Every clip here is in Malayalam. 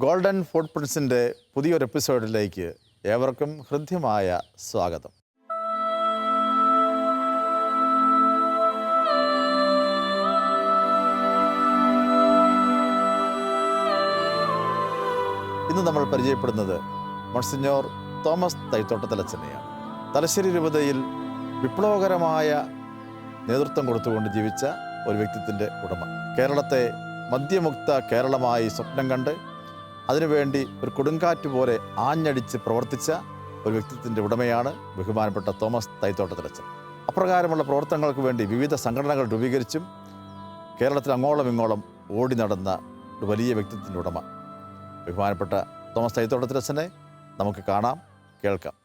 ഗോൾഡൻ ഫുട് പ്രിൻസിൻ്റെ പുതിയൊരു എപ്പിസോഡിലേക്ക് ഏവർക്കും ഹൃദ്യമായ സ്വാഗതം. ഇന്ന് നമ്മൾ പരിചയപ്പെടുന്നത് മോൺസിഞ്ഞോർ തോമസ് തൈത്തോട്ടത്തിലച്ചനെയാണ്. തലശ്ശേരി രൂപതയിൽ വിപ്ലവകരമായ നേതൃത്വം കൊടുത്തുകൊണ്ട് ജീവിച്ച ഒരു വ്യക്തിത്വത്തിൻ്റെ ഉടമ. കേരളത്തെ മദ്യമുക്ത കേരളമായി സ്വപ്നം കണ്ട് അതിനുവേണ്ടി ഒരു കൊടുങ്കാറ്റ് പോലെ ആഞ്ഞടിച്ച് പ്രവർത്തിച്ച ഒരു വ്യക്തിത്വത്തിൻ്റെ ഉടമയാണ് ബഹുമാനപ്പെട്ട തോമസ് തൈത്തോട്ടത്തിലച്ചൻ. അപ്രകാരമുള്ള പ്രവർത്തനങ്ങൾക്ക് വേണ്ടി വിവിധ സംഘടനകൾ രൂപീകരിച്ചും കേരളത്തിൽ അങ്ങോളം ഇങ്ങോളം ഓടി നടന്ന ഒരു വലിയ വ്യക്തിത്വത്തിൻ്റെ ഉടമ ബഹുമാനപ്പെട്ട തോമസ് തൈത്തോട്ടത്തിലച്ചനെ നമുക്ക് കാണാം, കേൾക്കാം.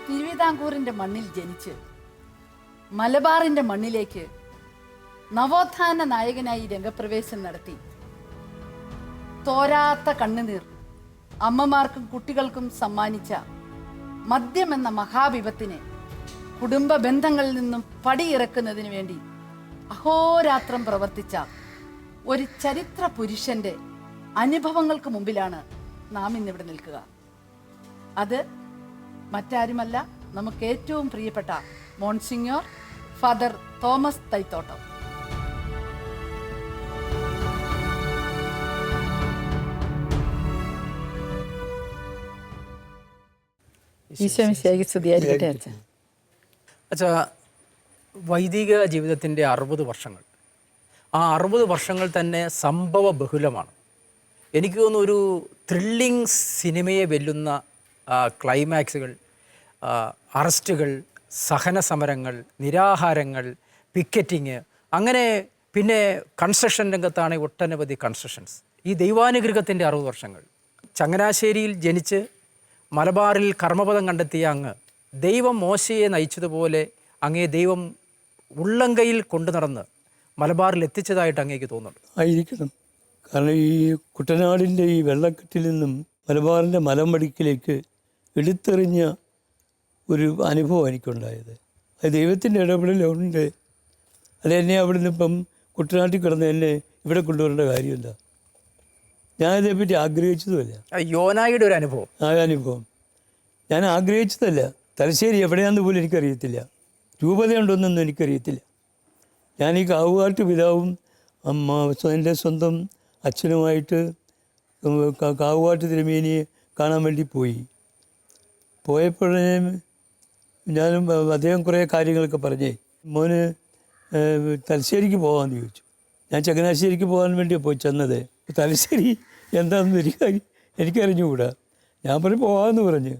തിരുവിതാംകൂറിൻ്റെ മണ്ണിൽ ജനിച്ച് മലബാറിൻ്റെ മണ്ണിലേക്ക് നവോത്ഥാന നായകനായി രംഗപ്രവേശം നടത്തി തോരാത്ത കണ്ണുനീർ അമ്മമാർക്കും കുട്ടികൾക്കും സമ്മാനിച്ച മദ്യമെന്ന മഹാവിപത്തിനെ കുടുംബ ബന്ധങ്ങളിൽ നിന്നും പടിയിറക്കുന്നതിന് വേണ്ടി അഹോരാത്രം പ്രവർത്തിച്ച ഒരു ചരിത്ര പുരുഷന്റെ അനുഭവങ്ങൾക്ക് മുമ്പിലാണ് നാം ഇന്നിവിടെ നിൽക്കുക. അത് മറ്റാരുമല്ല, നമുക്ക് ഏറ്റവും പ്രിയപ്പെട്ട മോൺസിഞ്ഞോർ ഫാദർ തോമസ് തൈത്തോട്ടം. അച്ഛാ, വൈദിക ജീവിതത്തിൻ്റെ 60 വർഷങ്ങൾ, ആ 60 വർഷങ്ങൾ തന്നെ സംഭവ ബഹുലമാണ്. എനിക്ക് തോന്നുന്നു ഒരു ത്രില്ലിംഗ് സിനിമയെ വെല്ലുന്ന ക്ലൈമാക്സുകൾ, അറസ്റ്റുകൾ, സഹന സമരങ്ങൾ, നിരാഹാരങ്ങൾ, പിക്കറ്റിങ്, അങ്ങനെ പിന്നെ കൺസ്ട്രക്ഷൻ രംഗത്താണ് ഒട്ടനവധി കൺസ്ട്രക്ഷൻസ്. ഈ ദൈവാനുഗ്രഹത്തിൻ്റെ 60 വർഷങ്ങൾ. ചങ്ങനാശ്ശേരിയിൽ ജനിച്ച് മലബാറിൽ കർമ്മപദം കണ്ടെത്തിയ അങ്ങ് ദൈവം മോശയെ നയിച്ചതുപോലെ അങ്ങേ ദൈവം ഉള്ളംകൈയിൽ കൊണ്ടു നടന്ന് മലബാറിൽ എത്തിച്ചതായിട്ട് അങ്ങേക്ക് തോന്നുന്നു. ആയിരിക്കണം. കാരണം ഈ കുട്ടനാടിൻ്റെ ഈ വെള്ളക്കെട്ടിൽ നിന്നും മലബാറിൻ്റെ മലമടിക്കിലേക്ക് എടുത്തെറിഞ്ഞ ഒരു അനുഭവം എനിക്കുണ്ടായത്. അത് ദൈവത്തിൻ്റെ ഇടപെടലുണ്ട്. അല്ല, എന്നെ അവിടെ നിന്ന് ഇപ്പം കുട്ടനാട്ടിൽ കിടന്ന് എന്നെ ഇവിടെ കൊണ്ടുവരേണ്ട കാര്യമില്ല. ഞാനിതേപ്പറ്റി ആഗ്രഹിച്ചതുമല്ല. യോനായുടെ ഒരു അനുഭവം, ആ അനുഭവം ഞാൻ ആഗ്രഹിച്ചതല്ല. തലശ്ശേരി എവിടെയാണെന്ന് പോലും എനിക്കറിയത്തില്ല. രൂപതയുണ്ടോന്നൊന്നും എനിക്കറിയത്തില്ല. ഞാൻ ഈ കാവുകാട്ട് പിതാവും എൻ്റെ സ്വന്തം അച്ഛനുമായിട്ട് കാവുകാട്ട് തിരുമേനിയെ കാണാൻ വേണ്ടി പോയപ്പോഴേ ഞാനും അദ്ദേഹം കുറേ കാര്യങ്ങളൊക്കെ പറഞ്ഞേ, മോന് തലശ്ശേരിക്ക് പോകാമെന്ന് ചോദിച്ചു. ഞാൻ ചങ്ങനാശ്ശേരിക്ക് പോകാൻ വേണ്ടിയാണ് പോയി ചെന്നത്. തലശ്ശേരി എന്താണെന്ന് എനിക്കറിഞ്ഞുകൂടാ. ഞാൻ പോകാമെന്ന് പറഞ്ഞു.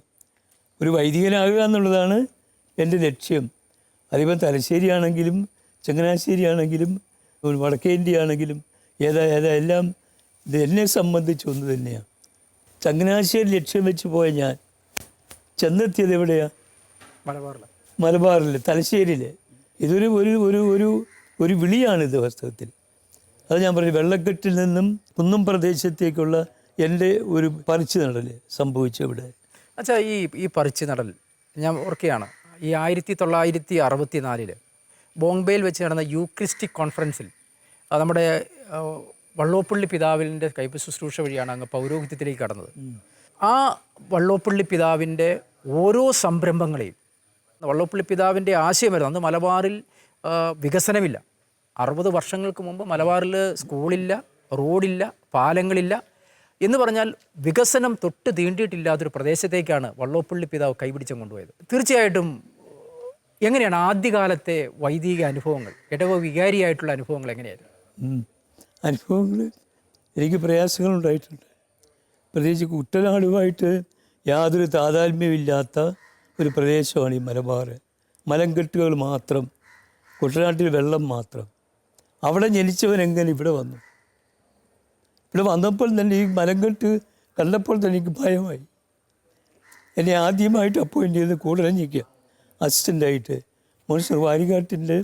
ഒരു വൈദികനാകുക എന്നുള്ളതാണ് എൻ്റെ ലക്ഷ്യം. അതിപ്പം തലശ്ശേരി ആണെങ്കിലും ചങ്ങനാശ്ശേരി ആണെങ്കിലും വടക്കേ ഇന്ത്യ ആണെങ്കിലും എല്ലാം ഇത് എന്നെ സംബന്ധിച്ച് ഒന്ന് തന്നെയാണ്. ചങ്ങനാശ്ശേരി ലക്ഷ്യം വെച്ച് പോയ ഞാൻ ചെന്നെത്തിയത് എവിടെയാണ്? മലബാറിൽ, തലശ്ശേരിയിൽ. ഇതൊരു ഒരു ഒരു ഒരു ഒരു വിളിയാണിത് വാസ്തവത്തിൽ. അത് ഞാൻ പറഞ്ഞു, വെള്ളക്കെട്ടിൽ നിന്നും കുന്നും പ്രദേശത്തേക്കുള്ള എൻ്റെ ഒരു പറിച്ചു നടൽ സംഭവിച്ചവിടെ. അച്ഛാ, ഈ പറിച്ചു നടൽ ഞാൻ ഓർക്കുകയാണ്. ഈ 1964 ബോംബെയിൽ വെച്ച് നടന്ന യൂക്രിസ്റ്റിക് കോൺഫറൻസിൽ നമ്മുടെ വള്ളോപ്പള്ളി പിതാവിൻ്റെ കൈപ്പ് ശുശ്രൂഷ വഴിയാണ് അങ്ങ് പൗരോഹിത്യത്തിലേക്ക് കടന്നത്. ആ വള്ളോപ്പള്ളി പിതാവിൻ്റെ ഓരോ സംരംഭങ്ങളെയും, വള്ളോപ്പള്ളി പിതാവിൻ്റെ ആശയമായിരുന്നു അന്ന് മലബാറിൽ വികസനമില്ല. 60 വർഷങ്ങൾക്ക് മുമ്പ് മലബാറിൽ സ്കൂളില്ല, റോഡില്ല, പാലങ്ങളില്ല എന്ന് പറഞ്ഞാൽ വികസനം തൊട്ട് തീണ്ടിയിട്ടില്ലാത്തൊരു പ്രദേശത്തേക്കാണ് വള്ളോപ്പള്ളി പിതാവ് കൈപിടിച്ചും കൊണ്ടുപോയത്. തീർച്ചയായിട്ടും എങ്ങനെയാണ് ആദ്യകാലത്തെ വൈദിക അനുഭവങ്ങൾ, ഇടവ വികാരിയായിട്ടുള്ള അനുഭവങ്ങൾ എങ്ങനെയായിരുന്നു? അനുഭവങ്ങൾ എനിക്ക് പ്രയാസങ്ങളുണ്ടായിട്ടുണ്ട്. പ്രത്യേകിച്ച് കുട്ടനാടുമായിട്ട് യാതൊരു താതാത്മ്യമില്ലാത്ത ഒരു പ്രദേശമാണ് ഈ മലബാർ. മലങ്കെട്ടുകൾ മാത്രം, കുട്ടനാട്ടിൽ വെള്ളം മാത്രം. അവിടെ ജനിച്ചവനെങ്ങനെ ഇവിടെ വന്നു? ഇവിടെ വന്നപ്പോൾ തന്നെ ഈ മലങ്കെട്ട് കണ്ടപ്പോൾ തന്നെ എനിക്ക് ഭയമായി. എന്നെ ആദ്യമായിട്ട് അപ്പോയിൻ്റ് ചെയ്ത് കൂടരഞ്ഞിക്കുക അസിസ്റ്റൻ്റായിട്ട്. മോൺസിഞ്ഞോർ വാരികാട്ടിൻ്റെ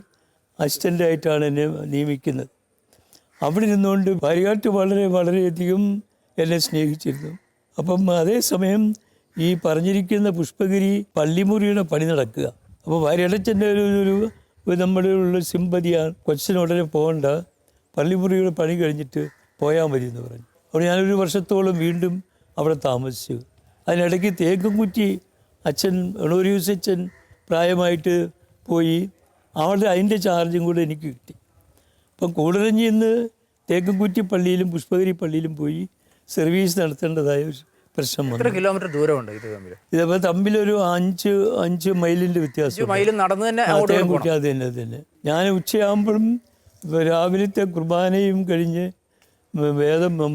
അസിസ്റ്റൻ്റായിട്ടാണ് എന്നെ നിയമിക്കുന്നത്. അവിടെ നിന്നുകൊണ്ട് വാരികാട്ട് വളരെയധികം എന്നെ സ്നേഹിച്ചിരുന്നു. അപ്പം അതേസമയം ഈ പറഞ്ഞിരിക്കുന്ന പുഷ്പഗിരി പള്ളിമുറിയുടെ പണി നടക്കുക. അപ്പോൾ ഭാര്യടച്ചൻ്റെ ഒരു നമ്മുടെ ഉള്ള സിമ്പതിയാണ്, കൊച്ചിന് ഉടനെ പോകണ്ട, പള്ളിമുറിയുടെ പണി കഴിഞ്ഞിട്ട് പോയാൽ മതി എന്ന് പറഞ്ഞു. അപ്പോൾ ഞാനൊരു വർഷത്തോളം വീണ്ടും അവിടെ താമസിച്ചു. അതിനിടയ്ക്ക് തേക്കുംകുറ്റി അച്ഛൻ ഒണോരിയൂസ് അച്ഛൻ പ്രായമായിട്ട് പോയി. അതിൻ്റെ ചാർജും കൂടെ എനിക്ക് കിട്ടി. അപ്പം കൂടരഞ്ഞിൽ നിന്ന് തേക്കുംകുറ്റി പള്ളിയിലും പുഷ്പഗിരി പള്ളിയിലും പോയി സർവീസ് നടത്തേണ്ടതായ ഒരു പ്രശ്നം വന്നു. എത്ര കിലോമീറ്റർ ദൂരമുണ്ട് ഇത് തമ്മിൽ? ഇതപ്പോൾ തമ്മിലൊരു 5 മൈലിൻ്റെ വ്യത്യാസം. മൈലും നടന്ന് തന്നെ തേക്കുംകുറ്റി അത് തന്നെ. ഞാൻ ഉച്ചയാകുമ്പോഴും രാവിലത്തെ കുർബാനയും കഴിഞ്ഞ്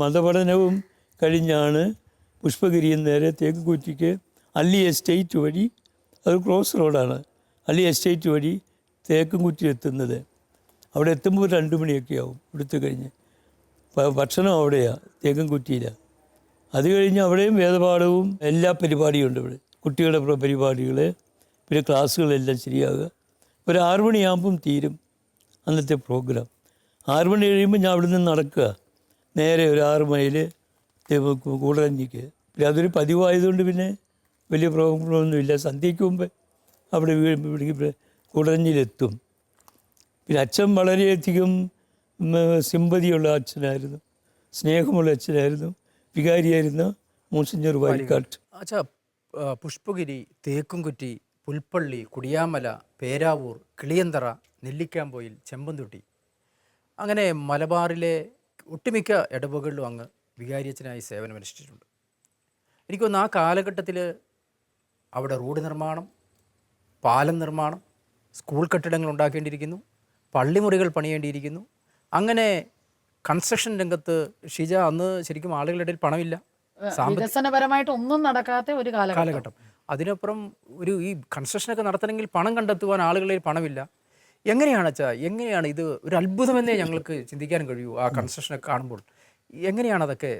മതപഠനവും കഴിഞ്ഞാണ് പുഷ്പഗിരിയിൽ നേരെ തേക്കുംകുറ്റിക്ക് അള്ളി എസ്റ്റേറ്റ് വഴി, അത് ക്രോസ് റോഡാണ്, അള്ളി എസ്റ്റേറ്റ് വഴി തേക്കുംകുറ്റി എത്തുന്നത്. അവിടെ എത്തുമ്പോൾ 2 മണിയൊക്കെ ആവും. ഇവിടുത്തെ കഴിഞ്ഞ് ഭക്ഷണം അവിടെയാണ്, തേക്കുംകുറ്റിയിലാണ്. അത് കഴിഞ്ഞ് അവിടെയും വേദപാഠവും എല്ലാ പരിപാടിയും ഉണ്ട്. ഇവിടെ കുട്ടികളുടെ പരിപാടികൾ, പിന്നെ ക്ലാസ്സുകളെല്ലാം ശരിയാകുക. ഒരു 6 മണിയാകുമ്പം തീരും അന്നത്തെ പ്രോഗ്രാം. 6 മണി കഴിയുമ്പോൾ ഞാൻ അവിടെ നിന്ന് നടക്കുക നേരെ ഒരു 6 മൈൽ കൂടരഞ്ഞിക്ക്. പിന്നെ അതൊരു പതിവായതുകൊണ്ട് പിന്നെ വലിയ പ്രോബ്ലമൊന്നുമില്ല. സന്ധ്യയ്ക്ക് മുമ്പ് അവിടെ കൂടരഞ്ഞിലെത്തും. പിന്നെ അച്ഛൻ വളരെയധികം സിമ്പതിയുള്ള അച്ഛനായിരുന്നു, സ്നേഹമുള്ള അച്ഛനായിരുന്നു, വികാരിയായിരുന്നു മോൺസിഞ്ഞർ വാരിക്കാട്ട്. അച്ഛാ, പുഷ്പഗിരി, തേക്കുംകുറ്റി, പുൽപ്പള്ളി, കുടിയാമല, പേരാവൂർ, കിളിയന്തറ, നെല്ലിക്കാമ്പൊയിൽ, ചെമ്പന്തൊട്ടി, അങ്ങനെ മലബാറിലെ ഒട്ടുമിക്ക ഇടവകളിലും അങ്ങ് വികാരിയച്ഛനായി സേവനമനുഷ്ഠിച്ചിട്ടുണ്ട്. എനിക്ക് തോന്നുന്നു ആ കാലഘട്ടത്തിൽ അവിടെ റോഡ് നിർമ്മാണം, പാലം നിർമ്മാണം, സ്കൂൾ കെട്ടിടങ്ങൾ ഉണ്ടാക്കേണ്ടിയിരിക്കുന്നു, പള്ളിമുറികൾ പണിയേണ്ടിയിരിക്കുന്നു. അങ്ങനെ കൺസ്ട്രക്ഷൻ രംഗത്ത് ഷീജ അന്ന് ശരിക്കും ആളുകളുടെ ഇടയിൽ പണമില്ല, വികസനപരമായിട്ട് ഒന്നും നടക്കാത്ത ഒരു കാലഘട്ടം. അതിനപ്പുറം ഈ കൺസ്ട്രക്ഷനൊക്കെ നടത്തണമെങ്കിൽ പണം കണ്ടെത്തുവാൻ ആളുകളിൽ പണമില്ല. എങ്ങനെയാണ് അച്ഛാ, എങ്ങനെയാണ് ഇത് ഒരു അത്ഭുതമെന്നേ ഞങ്ങൾക്ക് ചിന്തിക്കാനും കഴിയൂ ആ കൺസ്ട്രക്ഷനൊക്കെ കാണുമ്പോൾ? എങ്ങനെയാണ് അതൊക്കെ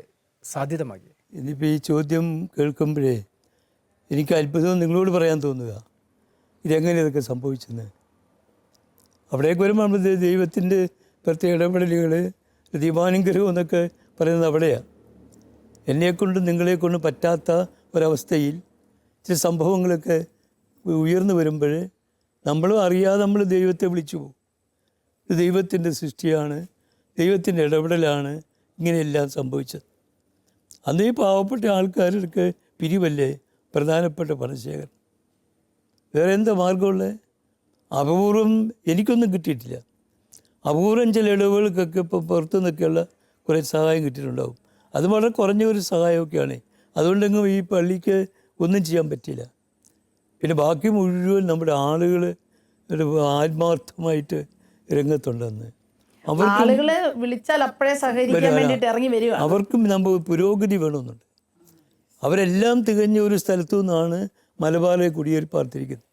സാധ്യതമാക്കിയത്? ഇനിയിപ്പോൾ ഈ ചോദ്യം കേൾക്കുമ്പോഴേ എനിക്ക് അത്ഭുതം നിങ്ങളോട് പറയാൻ തോന്നുക, ഇതെങ്ങനെ ഇതൊക്കെ സംഭവിച്ചെന്ന്. അവിടേക്ക് വരുമ്പോൾ നമ്മൾ ദൈവത്തിൻ്റെ പ്രത്യേക ഇടപെടലുകൾ, ദീപാനുഗ്രഹം എന്നൊക്കെ പറയുന്നത് അവിടെയാണ്. എന്നെക്കൊണ്ടും നിങ്ങളെക്കൊണ്ടും പറ്റാത്ത ഒരവസ്ഥയിൽ ചില സംഭവങ്ങളൊക്കെ ഉയർന്നു വരുമ്പോൾ നമ്മളും അറിയാതെ നമ്മൾ ദൈവത്തെ വിളിച്ചു പോകും. ഇത് ദൈവത്തിൻ്റെ സൃഷ്ടിയാണ്, ദൈവത്തിൻ്റെ ഇടപെടലാണ് ഇങ്ങനെയെല്ലാം സംഭവിച്ചത്. അന്ന് ഈ പാവപ്പെട്ട ആൾക്കാർക്ക് പിരിവല്ലേ പ്രധാനപ്പെട്ട പണശേഖരം. വേറെ എന്താ മാർഗമുള്ളത്? അപൂർവം, എനിക്കൊന്നും കിട്ടിയിട്ടില്ല. അപൂർവം ചില ഇടവുകൾക്കൊക്കെ ഇപ്പോൾ പുറത്തു നിന്നൊക്കെയുള്ള കുറേ സഹായം കിട്ടിയിട്ടുണ്ടാവും. അത് വളരെ കുറഞ്ഞ ഒരു സഹായമൊക്കെയാണ്. അതുകൊണ്ടെങ്കിലും ഈ പള്ളിക്ക് ഒന്നും ചെയ്യാൻ പറ്റില്ല. പിന്നെ ബാക്കി മുഴുവൻ നമ്മുടെ ആളുകൾ ആത്മാർത്ഥമായിട്ട് രംഗത്തുണ്ടെന്ന്. ആളുകളെ വിളിച്ചാൽ അപ്പോഴേ സഹകരിക്കാൻ വേണ്ടിയിട്ട് ഇറങ്ങി വരിക. അവർക്കും നമ്മൾ പുരോഗതി വേണമെന്നുണ്ട്. അവരെല്ലാം തികഞ്ഞ ഒരു സ്ഥലത്തു നിന്നാണ് മലബാറിലെ കുടിയേറിപ്പാർത്തിരിക്കുന്നത്.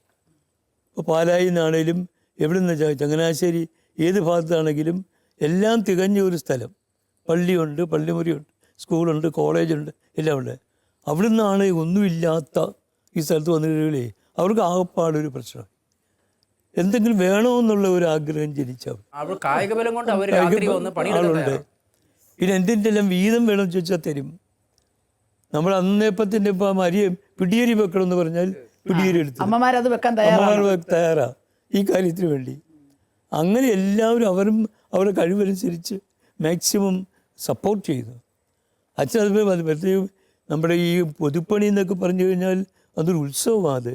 ഇപ്പോൾ പാലായിൽ നിന്നാണേലും എവിടെ നിന്ന് ചങ്ങനാശ്ശേരി ഏത് ഭാഗത്താണെങ്കിലും എല്ലാം തികഞ്ഞ ഒരു സ്ഥലം. പള്ളിയുണ്ട്, പള്ളിമുറിയുണ്ട്, സ്കൂളുണ്ട്, കോളേജുണ്ട്, എല്ലാം ഉണ്ട്. അവിടെ നിന്നാണ് ഒന്നുമില്ലാത്ത ഈ സ്ഥലത്ത് വന്നിട്ടുകളേ അവർക്ക് ആകപ്പാടൊരു പ്രശ്നം. എന്തെങ്കിലും വേണമെന്നുള്ള ഒരു ആഗ്രഹം ജനിച്ചവർ ആളുണ്ട്. പിന്നെ എന്തിൻ്റെല്ലാം വീതം വേണമെന്ന് ചോദിച്ചാൽ തരും. നമ്മൾ അന്നേപ്പത്തിൻ്റെ ഇപ്പം പിടിയേരി വെക്കണം എന്ന് പറഞ്ഞാൽ പിടിയേരി എടുത്തു അമ്മമാരത് വെക്കാൻ തയ്യാറാ ഈ കാര്യത്തിന് വേണ്ടി. അങ്ങനെ എല്ലാവരും അവരുടെ കഴിവനുസരിച്ച് മാക്സിമം സപ്പോർട്ട് ചെയ്തു. അച്ഛൻ അത് പ്രത്യേകം നമ്മുടെ ഈ പൊതുപ്പണി എന്നൊക്കെ പറഞ്ഞു കഴിഞ്ഞാൽ അതൊരു ഉത്സവമാണ്. അത്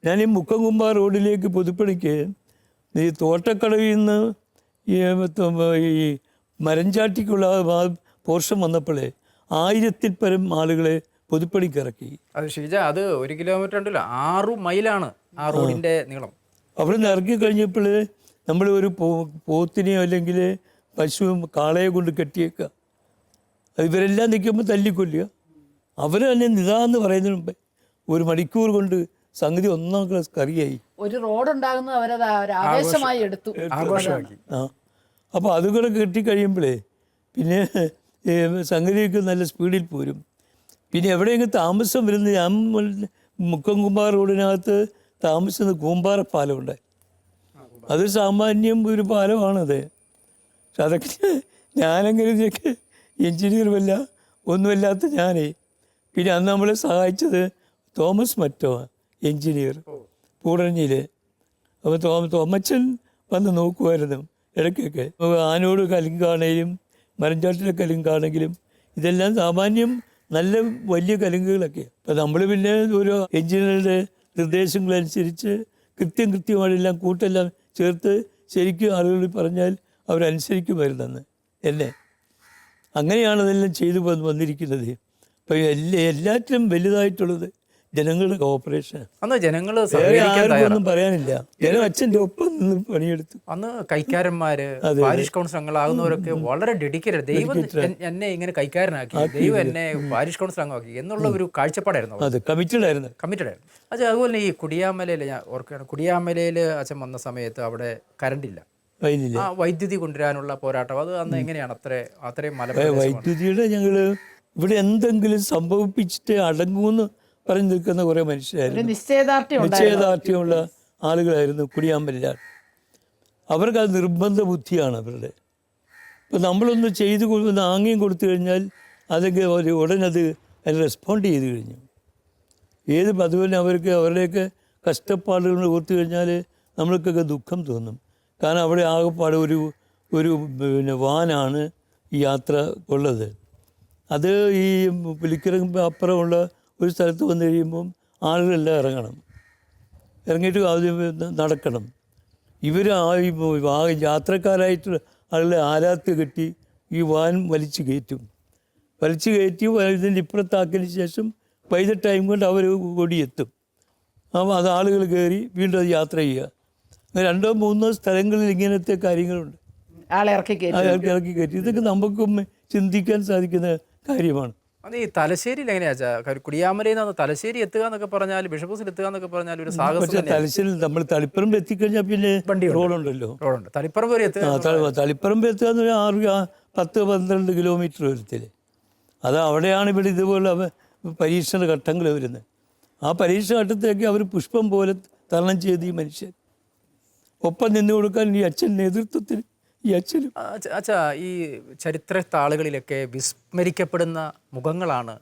ഞാൻ ഈ മുക്കംകുമ്പ റോഡിലേക്ക് പൊതുപ്പണിക്ക് ഈ തോട്ടക്കടവിൽ നിന്ന് ഈ മരഞ്ചാട്ടിക്കുള്ള പോർഷൻ വന്നപ്പോഴേ 1000-ൽ പരം ആളുകളെ പൊതുപ്പണിക്ക് ഇറക്കി. അത് ഷീജ, അത് 1 കിലോമീറ്റർ ഉണ്ടല്ലോ, 6 മൈലാണ് ആ റോഡിൻ്റെ നീളം. അവിടെ നിന്ന് ഇറക്കി കഴിഞ്ഞപ്പോൾ നമ്മൾ ഒരു പോത്തിനെയോ അല്ലെങ്കിൽ പശുവും കാളയെ കൊണ്ട് കെട്ടിയേക്കുക. ഇവരെല്ലാം നിൽക്കുമ്പോൾ തല്ലിക്കൊല്ലുക. അവർ തന്നെ നിതാന്ന് പറയുന്നതിന് മുമ്പേ 1 മണിക്കൂർ കൊണ്ട് സംഗതി 1ാം ക്ലാസ് കറിയായി. ഒരു റോഡ് ഉണ്ടാകുന്നത് അവരത് ആവേശമായി എടുത്തു, ആഘോഷമാക്കി. അപ്പോൾ അതുകൂടെ കെട്ടിക്കഴിയുമ്പോഴേ പിന്നെ സംഗതിയൊക്കെ നല്ല സ്പീഡിൽ പോരും. പിന്നെ എവിടെയെങ്കിലും താമസം വരുന്നത്, ഞാൻ മുക്കംകുമ്പാർ റോഡിനകത്ത് താമസിക്കുന്ന കൂമ്പാറപ്പാലമുണ്ട്. അത് സാമാന്യം ഒരു പാലമാണത്. പക്ഷെ അതൊക്കെ ഞാനങ്ങനെ എൻജിനീയറുമല്ല ഒന്നുമല്ലാത്ത ഞാനേ. പിന്നെ അന്ന് നമ്മളെ സഹായിച്ചത് തോമസ് മറ്റോ എൻജിനീയർ. പൂടഞ്ഞിൽ. അപ്പോൾ തോമച്ചൻ വന്ന് നോക്കുമായിരുന്നു ഇടയ്ക്കൊക്കെ. ആനോട് കലുങ്കാണേലും മരഞ്ചാട്ടിലെ കലുങ്കാണെങ്കിലും ഇതെല്ലാം സാമാന്യം നല്ല വലിയ കലുങ്കുകളൊക്കെ. അപ്പം നമ്മൾ പിന്നെ ഓരോ എഞ്ചിനീയറുടെ നിർദ്ദേശങ്ങളനുസരിച്ച് കൃത്യമായിട്ടെല്ലാം കൂട്ടെല്ലാം ചേർത്ത് ശരിക്കും ആളുകൾ പറഞ്ഞാൽ അവരനുസരിക്കുമായിരുന്നെന്ന് എന്നെ. അങ്ങനെയാണ് അതെല്ലാം ചെയ്തു വന്നിരിക്കുന്നത്. അപ്പോൾ എല്ലാറ്റിലും വലുതായിട്ടുള്ളത് ജനങ്ങളുടെ കോപ്പറേഷൻ. അന്ന് ജനങ്ങൾ ഒന്നും പറയാനില്ല. ജനം അച്ഛൻ്റെ ഒപ്പം നിന്ന് പണിയെടുത്തു. അന്ന് കൈക്കാരന്മാര് പാരിഷ് കൗൺസിൽ അംഗങ്ങളാകുന്നവരൊക്കെ വളരെ ഡെഡിക്കേറ്റഡ്. ദൈവം എന്നെ ഇങ്ങനെ കൈക്കാരനാക്കി, ദൈവം എന്നെ പാരിഷ് കൗൺസിൽ അംഗമാക്കി എന്നുള്ള ഒരു കാഴ്ചപ്പാടായിരുന്നു. അത് കമ്മിറ്റഡ് ആയിരുന്നു. അച്ഛൻ അതുപോലെ ഈ കുടിയാമലയിൽ ഞാൻ ഓർക്കുകയാണ്, കുടിയാമലയിൽ അച്ഛൻ വന്ന സമയത്ത് അവിടെ കറണ്ടില്ല, ആ വൈദ്യുതി കൊണ്ടുവരാനുള്ള പോരാട്ടം അത് അന്ന് എങ്ങനെയാണ്? അത്രയും വൈദ്യുതിയുടെ ഞങ്ങൾ ഇവിടെ എന്തെങ്കിലും സംഭവിപ്പിച്ചിട്ട് അടങ്ങുമെന്ന് പറഞ്ഞു നിൽക്കുന്ന കുറേ മനുഷ്യരായിരുന്നു. നിശ്ചയദാർഢ്യമുള്ള ആളുകളായിരുന്നു കുടിയാമ്പലിൽ. അവർക്ക് അത് നിർബന്ധ ബുദ്ധിയാണ് അവരുടെ. ഇപ്പം നമ്മളൊന്ന് ചെയ്ത് ആംഗ്യം കൊടുത്തു കഴിഞ്ഞാൽ അതൊക്കെ ഉടനത് അതിന് റെസ്പോണ്ട് ചെയ്ത് കഴിഞ്ഞു. അതുപോലെ അവരുടെയൊക്കെ കഷ്ടപ്പാടുകൾ ഓർത്തു കഴിഞ്ഞാൽ നമ്മൾക്കൊക്കെ ദുഃഖം തോന്നും. കാരണം അവിടെ ആകെപ്പാട് ഒരു വാനാണ് ഈ യാത്ര ഉള്ളത്. അത് ഈ പുലിക്കരമ്പ് അപ്പുറമുള്ള ഒരു സ്ഥലത്ത് വന്നു കഴിയുമ്പം ആളുകളെല്ലാം ഇറങ്ങിയിട്ട് ആദ്യം നടക്കണം. ഇവർ യാത്രക്കാരായിട്ട് ആളുകളെ ആരാത്ത് കെട്ടി ഈ വാൻ വലിച്ചു കയറ്റി ഇതിൻ്റെ ഇപ്പുറത്താക്കിയതിന് ശേഷം വൈകിട്ട് ടൈം കൊണ്ട് അവർ ഓടിയെത്തും. അപ്പോൾ അത് ആളുകൾ കയറി വീണ്ടും അത് യാത്ര ചെയ്യുക. അങ്ങനെ 2-3 സ്ഥലങ്ങളിൽ ഇങ്ങനത്തെ കാര്യങ്ങളുണ്ട്. ഇറക്കി കയറ്റി. ഇതൊക്കെ നമുക്കും ചിന്തിക്കാൻ സാധിക്കുന്ന കാര്യമാണ്. അത് ഈ തലശ്ശേരിയിൽ എങ്ങനെയാ കുടിയാമലയിൽ നിന്ന് തലശ്ശേരി എത്തുക എന്നൊക്കെ പറഞ്ഞാൽ, ബിഷപ്പ് ഹൗസിൽ എത്തുക എന്നൊക്കെ പറഞ്ഞാൽ ഒരു സാഹസം. തലശ്ശേരി നമ്മൾ തളിപ്പറമ്പ് എത്തിക്കഴിഞ്ഞാൽ പിന്നെ റോഡുണ്ടല്ലോ. തളിപ്പറമ്പ് വരെ തളിപ്പറമ്പ് എത്തുക എന്ന് പറഞ്ഞാൽ 10-12 കിലോമീറ്റർ വരത്തില്ലേ. അത് അവിടെയാണ് ഇവിടെ ഇതുപോലെ പരീക്ഷണ ഘട്ടങ്ങൾ വരുന്നത്. ആ പരീക്ഷ ഘട്ടത്തേക്ക് അവർ പുഷ്പം പോലെ തരണം ചെയ്ത് ഈ മനുഷ്യൻ ഒപ്പം നിന്ന് കൊടുക്കാൻ ഈ അച്ഛൻ നേതൃത്വത്തിന് അച്ഛാ ഈ ചരിത്ര താളുകളിലൊക്കെ വിസ്മരിക്കപ്പെടുന്ന മുഖങ്ങളാണ്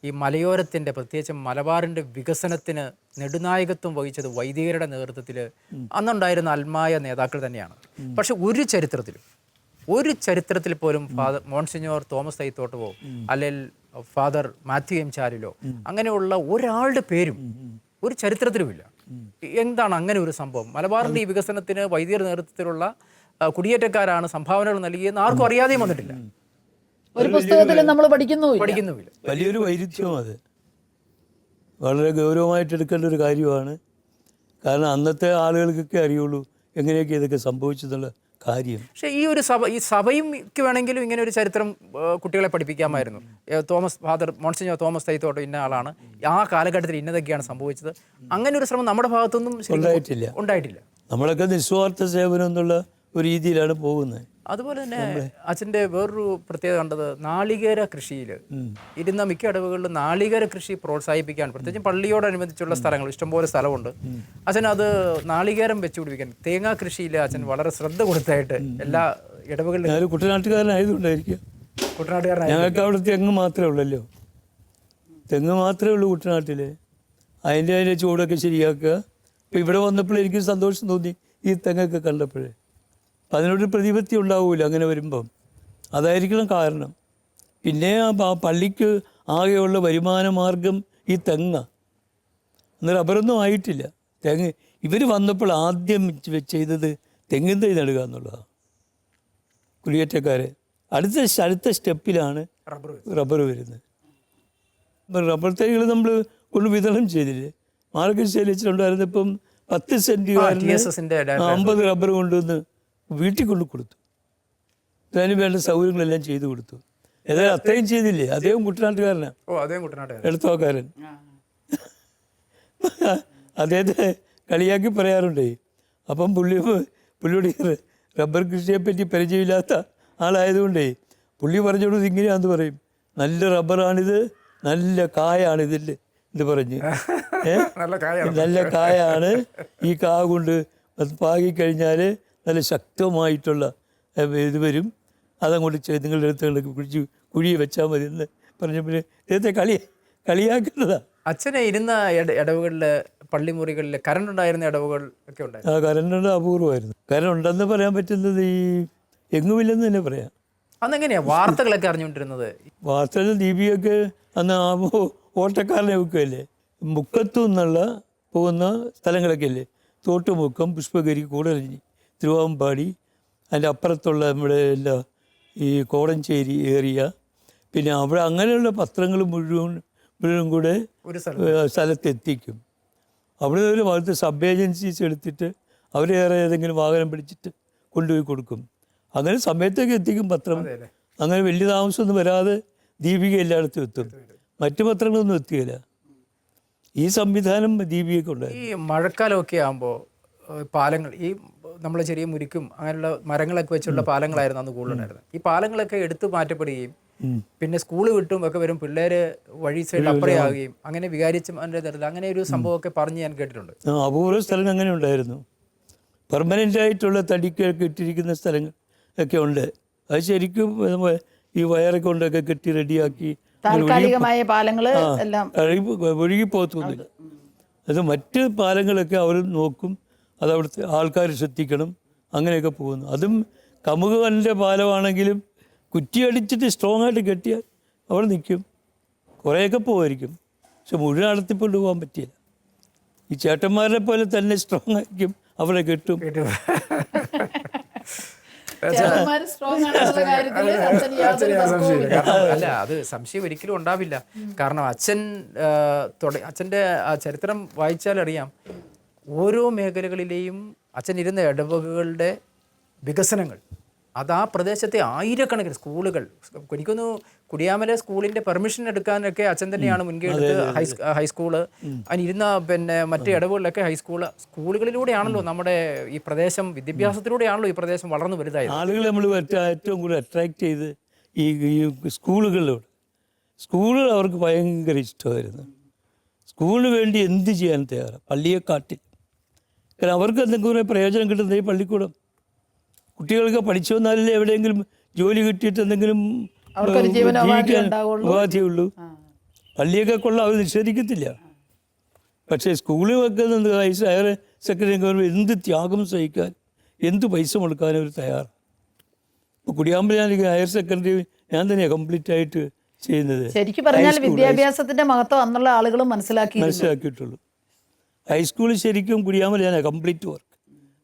ഈ മലയോരത്തിൻ്റെ, പ്രത്യേകിച്ച് മലബാറിൻ്റെ വികസനത്തിന് നെടുനായകത്വം വഹിച്ചത് വൈദികരുടെ നേതൃത്വത്തിൽ അന്നുണ്ടായിരുന്ന ആത്മായ നേതാക്കൾ തന്നെയാണ്. പക്ഷെ ഒരു ചരിത്രത്തിൽ പോലും മോൺസിഞ്ഞോർ തോമസ് തൈത്തോട്ടവോ അല്ലെങ്കിൽ ഫാദർ മാത്യു എം ചാലിലോ അങ്ങനെയുള്ള ഒരാളുടെ പേരും ഒരു ചരിത്രത്തിലുമില്ല. എന്താണ് അങ്ങനെ ഒരു സംഭവം? മലബാറിൻ്റെ ഈ വികസനത്തിന് വൈദികരുടെ നേതൃത്വത്തിലുള്ള കുടിയേറ്റക്കാരാണ് സംഭാവനകൾ നൽകിയെന്ന് ആർക്കും അറിയാതെയും വന്നിട്ടില്ല. ഒരു പുസ്തകത്തിലും നമ്മൾ പഠിക്കുന്നുമില്ല. വലിയൊരു വൈരുദ്ധ്യം. അത് വളരെ ഗൗരവമായിട്ട് എടുക്കേണ്ട ഒരു കാര്യമാണ്. കാരണം അന്നത്തെ ആളുകൾക്കൊക്കെ അറിയുള്ളൂ എങ്ങനെയൊക്കെ ഇതൊക്കെ സംഭവിച്ചെന്നുള്ള കാര്യം. പക്ഷേ ഈ സഭയ്ക്ക് വേണമെങ്കിലും ഇങ്ങനെ ഒരു ചരിത്രം കുട്ടികളെ പഠിപ്പിക്കാമായിരുന്നു. ഫാദർ മോൺസിഞ്ഞോർ തോമസ് തൈത്തോട്ടം ഇന്ന ആളാണ്, ആ കാലഘട്ടത്തിൽ ഇന്നതൊക്കെയാണ് സംഭവിച്ചത്. അങ്ങനെ ഒരു ശ്രമം നമ്മുടെ ഭാഗത്തൊന്നും ഉണ്ടായിട്ടില്ല. നമ്മളൊക്കെ നിസ്വാർത്ഥ സേവനം എന്നുള്ള ഒരു രീതിയിലാണ് പോകുന്നത്. അതുപോലെ തന്നെ അച്ഛൻ്റെ വേറൊരു പ്രത്യേകത കണ്ടത് നാളികേര കൃഷിയിൽ ഇരുന്ന മിക്ക ഇടവുകളിലും നാളികേര കൃഷി പ്രോത്സാഹിപ്പിക്കാൻ, പ്രത്യേകിച്ച് പള്ളിയോടനുബന്ധിച്ചുള്ള സ്ഥലങ്ങൾ ഇഷ്ടംപോലെ സ്ഥലമുണ്ട്. അച്ഛൻ അത് നാളികേരം വെച്ചുപിടിപ്പിക്കാൻ, തേങ്ങാ കൃഷിയിൽ അച്ഛൻ വളരെ ശ്രദ്ധ കൊടുത്തായിട്ട് എല്ലാ ഇടവുകളിലും. കുട്ടനാട്ടുകാരനായതുകൊണ്ടായിരിക്കും. ഞങ്ങൾക്ക് അവിടെ തെങ്ങ് മാത്രമേ ഉള്ളല്ലോ. തെങ്ങ് മാത്രമേ ഉള്ളൂ കുട്ടനാട്ടിൽ. അതിൻ്റെ ചൂടൊക്കെ ശരിയാക്കുക. ഇപ്പം ഇവിടെ വന്നപ്പോൾ എനിക്ക് സന്തോഷം തോന്നി ഈ തെങ്ങൊക്കെ കണ്ടപ്പോഴേ. അപ്പം അതിനൊരു പ്രതിപത്തി ഉണ്ടാവില്ല അങ്ങനെ വരുമ്പം. അതായിരിക്കണം കാരണം. പിന്നെ ആ പള്ളിക്ക് ആകെയുള്ള വരുമാന മാർഗം ഈ തെങ്ങ. അന്ന് റബ്ബറൊന്നും ആയിട്ടില്ല. ഇവർ വന്നപ്പോൾ ആദ്യം ചെയ്തത് തെങ്ങിൻ തൈ നടുക എന്നുള്ളതാണ് കുടിയേറ്റക്കാർ. അടുത്ത സ്റ്റെപ്പിലാണ് റബ്ബർ വരുന്നത്. റബ്ബർ തൈകൾ നമ്മൾ കൊണ്ട് വിതരണം ചെയ്തില്ലേ. മാർക്കറ്റ് വെച്ചിട്ടുണ്ടായിരുന്നപ്പം 10 സെൻറ്റുകാരന് 50 റബ്ബർ കൊണ്ടുവന്ന് വീട്ടിൽ കൊണ്ട് കൊടുത്തു. അതിന് വേണ്ട സൗകര്യങ്ങളെല്ലാം ചെയ്തു കൊടുത്തു. ഏതായാലും അത്രയും ചെയ്തില്ലേ. അദ്ദേഹം കുട്ടനാട്ടുകാരനാണ്, എടത്തുവാക്കാരൻ. അദ്ദേഹത്തെ കളിയാക്കി പറയാറുണ്ട്. അപ്പം പുള്ളിയോട് റബ്ബർ കൃഷിയെപ്പറ്റി പരിചയമില്ലാത്ത ആളായതുകൊണ്ടേ പുള്ളി പറഞ്ഞോളൂ ഇങ്ങനെയാണെന്ന് പറയും. നല്ല റബ്ബറാണിത്, നല്ല കായാണിതിൽ ഇത് പറഞ്ഞ്. നല്ല കായാണ്. ഈ കാ കൊണ്ട് പാകിക്കഴിഞ്ഞാൽ നല്ല ശക്തമായിട്ടുള്ള ഇത് വരും. അതങ്ങോട്ട് നിങ്ങളുടെ അടുത്ത് കുഴിച്ച് കുഴി വെച്ചാൽ മതി എന്ന് പറഞ്ഞപ്പോൾ ഇദ്ദേഹത്തെ കളിയാക്കുന്നതാണ്. അച്ഛനെ ഇരുന്ന ഇടവുകളിൽ, പള്ളിമുറികളിൽ കറണ്ട് ഉണ്ടായിരുന്ന ഇടവുകൾ ഒക്കെ ഉണ്ടായിരുന്നു. ആ കറണ്ട് അപൂർവമായിരുന്നു. കറണ്ട് ഉണ്ടെന്ന് പറയാൻ പറ്റുന്നത് ഈ എങ്ങുമില്ലെന്ന് തന്നെ പറയാം. അന്നെങ്ങനെയാ വാർത്തകളൊക്കെ അറിഞ്ഞുകൊണ്ടിരുന്നത്? വാർത്തകൾ ദീപിയൊക്കെ അന്ന് ഓട്ടക്കാരനെ വെക്കുകയല്ലേ, മുക്കത്തു നിന്നുള്ള പോകുന്ന സ്ഥലങ്ങളൊക്കെ അല്ലേ, തോട്ടുമുക്കം, പുഷ്പഗിരി, കൂടരഞ്ഞി, തിരുവാമ്പാടി, അതിൻ്റെ അപ്പുറത്തുള്ള നമ്മുടെ എല്ലാ ഈ കോടഞ്ചേരി ഏരിയ, പിന്നെ അവിടെ അങ്ങനെയുള്ള പത്രങ്ങൾ മുഴുവൻ കൂടെ ഒരു സ്ഥലത്തെത്തിക്കും. അവിടെ ഒരു ഭാഗത്ത് സബ് ഏജൻസീസ് എടുത്തിട്ട് അവരേറെ ഏതെങ്കിലും വാഹനം പിടിച്ചിട്ട് കൊണ്ടുപോയി കൊടുക്കും. അങ്ങനെ സമയത്തേക്ക് എത്തിക്കും പത്രം. അങ്ങനെ വലിയ താമസമൊന്നും വരാതെ ദീപിക എല്ലായിടത്തും എത്തും. മറ്റു പത്രങ്ങളൊന്നും എത്തുകയില്ല. ഈ സംവിധാനം ദീപികയ്ക്ക് ഉണ്ടായിരുന്നു. ഈ മഴക്കാലമൊക്കെ ആകുമ്പോൾ പാലങ്ങൾ, ഈ നമ്മൾ ചെറിയ മുരിക്കും അങ്ങനെയുള്ള മരങ്ങളൊക്കെ വെച്ചുള്ള പാലങ്ങളായിരുന്നു അന്ന് കൂടുതലുണ്ടായിരുന്നത്. ഈ പാലങ്ങളൊക്കെ എടുത്തു മാറ്റപ്പെടുകയും പിന്നെ സ്കൂൾ വിട്ടും ഒക്കെ വരും പിള്ളേര് വഴി സൈഡിൽ അപ്പുറയാവുകയും അങ്ങനെ വികാരിച്ചമാരുടെ തരത്തിൽ അങ്ങനെ ഒരു സംഭവമൊക്കെ പറഞ്ഞ് ഞാൻ കേട്ടിട്ടുണ്ട്. അപൂർവ സ്ഥലങ്ങൾ അങ്ങനെ ഉണ്ടായിരുന്നു. പെർമനൻ്റ് ആയിട്ടുള്ള തടിക്കൊക്കെ ഇട്ടിരിക്കുന്ന സ്ഥലങ്ങൾ ഒക്കെ ഉണ്ട്. അത് ശരിക്കും ഈ വയറൊക്കെ കൊണ്ടൊക്കെ കെട്ടി റെഡിയാക്കി താൽക്കാലികമായ പാലങ്ങള് എല്ലാം ഒഴുകിപ്പോകത്തൊന്നുമില്ല. അത് മറ്റ് പാലങ്ങളൊക്കെ അവർ നോക്കും, അത് അവിടുത്തെ ആൾക്കാർ ശ്രദ്ധിക്കണം, അങ്ങനെയൊക്കെ പോകുന്നു. അതും കമുകവൻ്റെ പാലമാണെങ്കിലും കുറ്റിയടിച്ചിട്ട് സ്ട്രോങ് ആയിട്ട് കെട്ടിയാൽ അവിടെ നിൽക്കും, കുറേയൊക്കെ പോകുമായിരിക്കും. പക്ഷെ മുഴുവൻ നടത്തിക്കൊണ്ട് പോകാൻ പറ്റിയില്ല. ഈ ചേട്ടന്മാരെ പോലെ തന്നെ സ്ട്രോങ് ആയിരിക്കും, അവിടെ കെട്ടും. അല്ല, അത് സംശയം ഒരിക്കലും ഉണ്ടാവില്ല. കാരണം അച്ഛൻ്റെ ആ ചരിത്രം വായിച്ചാൽ അറിയാം, ഓരോ മേഖലകളിലെയും അച്ഛൻ ഇരുന്ന ഇടവകകളുടെ വികസനങ്ങൾ, അത് ആ പ്രദേശത്തെ ആയിരക്കണക്കിന് സ്കൂളുകൾ, എനിക്കൊന്ന് കുടിയാമല സ്കൂളിൻ്റെ പെർമിഷൻ എടുക്കാനൊക്കെ അച്ഛൻ തന്നെയാണ് മുൻകൈ എടുത്ത്. ഹൈസ്കൂള് അതിനിരുന്ന പിന്നെ മറ്റു ഇടവുകളിലൊക്കെ സ്കൂളുകളിലൂടെയാണല്ലോ നമ്മുടെ ഈ പ്രദേശം, വിദ്യാഭ്യാസത്തിലൂടെയാണല്ലോ ഈ പ്രദേശം വളർന്നു വലുതായത്. ആളുകൾ നമ്മൾ ഏറ്റവും കൂടുതൽ അട്രാക്ട് ചെയ്ത് ഈ സ്കൂളുകളിലൂടെ. സ്കൂളുകൾ അവർക്ക് ഭയങ്കര ഇഷ്ടമായിരുന്നു. സ്കൂളിന് വേണ്ടി എന്ത് ചെയ്യാൻ തയ്യാറാണ്, പള്ളിയെക്കാട്ടിൽ. കാരണം അവർക്ക് എന്തെങ്കിലും പ്രയോജനം കിട്ടുന്നത് ഈ പള്ളിക്കൂടം. കുട്ടികൾക്ക് പഠിച്ചു വന്നാലല്ലേ എവിടെയെങ്കിലും ജോലി കിട്ടിയിട്ട് എന്തെങ്കിലും ഉപാധിയുള്ളൂ. പള്ളിയൊക്കെ കൊള്ള അവർ നിഷേധിക്കത്തില്ല. പക്ഷേ സ്കൂളിൽ വെക്കുന്ന ഹയർ സെക്കൻഡറി ഗവൺമെൻറ് എന്ത് ത്യാഗം സഹിക്കാൻ, എന്ത് പൈസ മുടക്കാനും അവർ തയ്യാറാണ്. ഇപ്പോൾ കുടിയാമ്പൽ ഞാൻ ഹയർ സെക്കൻഡറി ഞാൻ തന്നെയാണ് കംപ്ലീറ്റ് ആയിട്ട് ചെയ്യുന്നത്. ശരിക്കും പറഞ്ഞാൽ വിദ്യാഭ്യാസത്തിന്റെ മഹത്വം അന്നുള്ള ആളുകളും മനസ്സിലാക്കിയിട്ടുള്ളൂ. ഹൈസ്കൂളിൽ ശരിക്കും കുടിയാമ്പൽ ഞാൻ കംപ്ലീറ്റ് വർക്ക്,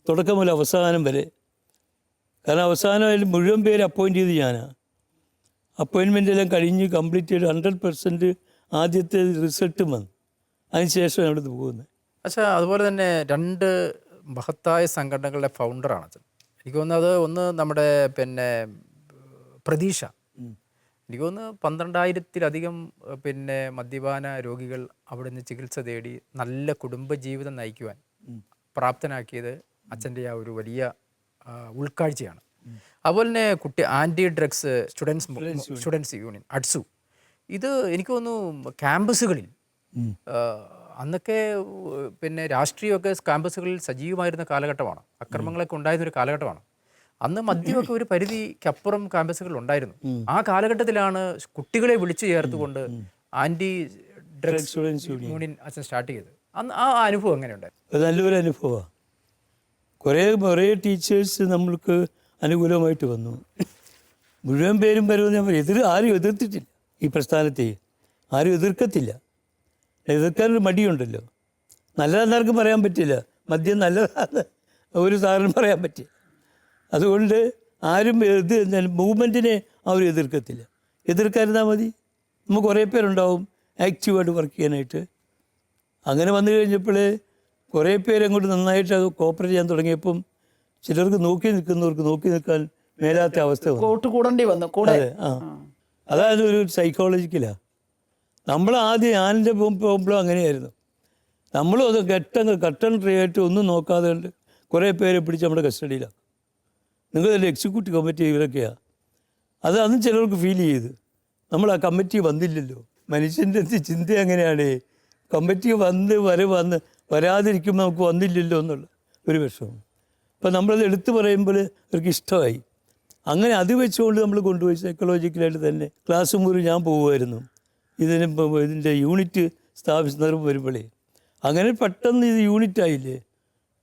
തുടക്കം മുതൽ അവസാനം വരെ. കാരണം അവസാനമായാലും മുഴുവൻ പേര് അപ്പോയിൻറ്റ് ചെയ്ത് ഞാനാണ്. അപ്പോയിൻമെൻ്റ് എല്ലാം കഴിഞ്ഞ് കംപ്ലീറ്റ് ചെയ്ത് 100% ആദ്യത്തെ റിസൾട്ടും വന്നു. അതിനുശേഷം അവിടുന്ന് പോകുന്നത്. പക്ഷേ അതുപോലെ തന്നെ 2 മഹത്തായ സംഘടനകളുടെ ഫൗണ്ടറാണ് അച്ഛൻ. എനിക്ക് തോന്നുന്നത് ഒന്ന് നമ്മുടെ പിന്നെ പ്രതീക്ഷ. എനിക്ക് തോന്നുന്നു 12,000-ലധികം പിന്നെ മദ്യപാന രോഗികൾ അവിടെ നിന്ന് ചികിത്സ തേടി നല്ല കുടുംബജീവിതം നയിക്കുവാൻ പ്രാപ്തനാക്കിയത് അച്ഛൻ്റെ ആ ഒരു വലിയ ഉൾക്കാഴ്ചയാണ്. അതുപോലെ തന്നെ ആൻറ്റി ഡ്രഗ്സ് സ്റ്റുഡൻസ് യൂണിയൻ അഡ്സു, ഇത് എനിക്ക് തോന്നുന്നു ക്യാമ്പസുകളിൽ അന്നൊക്കെ പിന്നെ രാഷ്ട്രീയമൊക്കെ ക്യാമ്പസുകളിൽ സജീവമായിരുന്ന കാലഘട്ടമാണ്. അക്രമങ്ങളൊക്കെ ഉണ്ടായിരുന്നൊരു കാലഘട്ടമാണ്. അന്ന് മദ്യമൊക്കെ ഒരു പരിധിക്കപ്പുറം ക്യാമ്പസുകളിൽ ഉണ്ടായിരുന്നു. ആ കാലഘട്ടത്തിലാണ് കുട്ടികളെ വിളിച്ചു ചേർത്തുകൊണ്ട് ആൻറ്റി ഡ്രഗ്സ് യൂണിയൻ അച്ഛൻ സ്റ്റാർട്ട് ചെയ്തത്. അന്ന് ആ അനുഭവം എങ്ങനെയുണ്ടായിരുന്നു? അത് നല്ലൊരു അനുഭവമാണ്. കുറേ ടീച്ചേഴ്സ് നമ്മൾക്ക് അനുകൂലമായിട്ട് വന്നു. മുഴുവൻ പേരും വരുമെന്ന് ഞാൻ പറയും. ആരും എതിർത്തിട്ടില്ല. ഈ പ്രസ്ഥാനത്തെ ആരും എതിർക്കത്തില്ല. എതിർക്കാനൊരു മടിയുണ്ടല്ലോ. നല്ലതെന്നാർക്കും പറയാൻ പറ്റില്ല, മദ്യം നല്ലതാണ് ഒരു സാറിനും പറയാൻ പറ്റില്ല. അതുകൊണ്ട് ആരും മൂവ്മെൻറ്റിനെ അവർ എതിർക്കത്തില്ല. എതിർക്കാതിരുന്നാൽ മതി. നമുക്ക് കുറേ പേരുണ്ടാവും ആക്റ്റീവായിട്ട് വർക്ക് ചെയ്യാനായിട്ട്. അങ്ങനെ വന്നു കഴിഞ്ഞപ്പോൾ കുറേ പേര് അങ്ങോട്ട് നന്നായിട്ട് കോപ്പറേറ്റ് ചെയ്യാൻ തുടങ്ങിയപ്പം ചിലർക്ക് നോക്കി നിൽക്കാൻ മേലാത്ത അവസ്ഥ വന്നു. അതെ, അതായത് ഒരു സൈക്കോളജിക്കലാണ്. നമ്മൾ ആദ്യം ഞാനിൻ്റെ പോകുമ്പോഴും അങ്ങനെയായിരുന്നു. നമ്മളും അത് കട്ടൻ ട്രീ ആയിട്ട് ഒന്നും നോക്കാതെ കൊണ്ട് കുറേ പേരെ പിടിച്ച് നമ്മുടെ കസ്റ്റഡിയിലാണ്. നിങ്ങളല്ലേ എക്സിക്യൂട്ടീവ് കമ്മിറ്റി ഇവരൊക്കെയാണ്. അത് അന്നും ചിലർക്ക് ഫീൽ ചെയ്ത് നമ്മൾ ആ കമ്മിറ്റി വന്നില്ലല്ലോ. മനുഷ്യൻ്റെ ചിന്ത അങ്ങനെയാണ്. കമ്മിറ്റി വരാതിരിക്കുമ്പോൾ നമുക്ക് വന്നില്ലല്ലോ എന്നുള്ള ഒരു വിഷമം. അപ്പോൾ നമ്മളത് എടുത്തു പറയുമ്പോൾ അവർക്ക് ഇഷ്ടമായി. അങ്ങനെ അത് വെച്ചുകൊണ്ട് നമ്മൾ കൊണ്ടുപോയി സൈക്കോളജിക്കലായിട്ട് തന്നെ ക്ലാസ് മുറി ഞാൻ പോകുമായിരുന്നു. ഇതിൻ്റെ യൂണിറ്റ് സ്ഥാപിക്കുന്നവർ വരുമ്പോഴേ അങ്ങനെ പെട്ടെന്ന് ഇത് യൂണിറ്റായില്ലേ.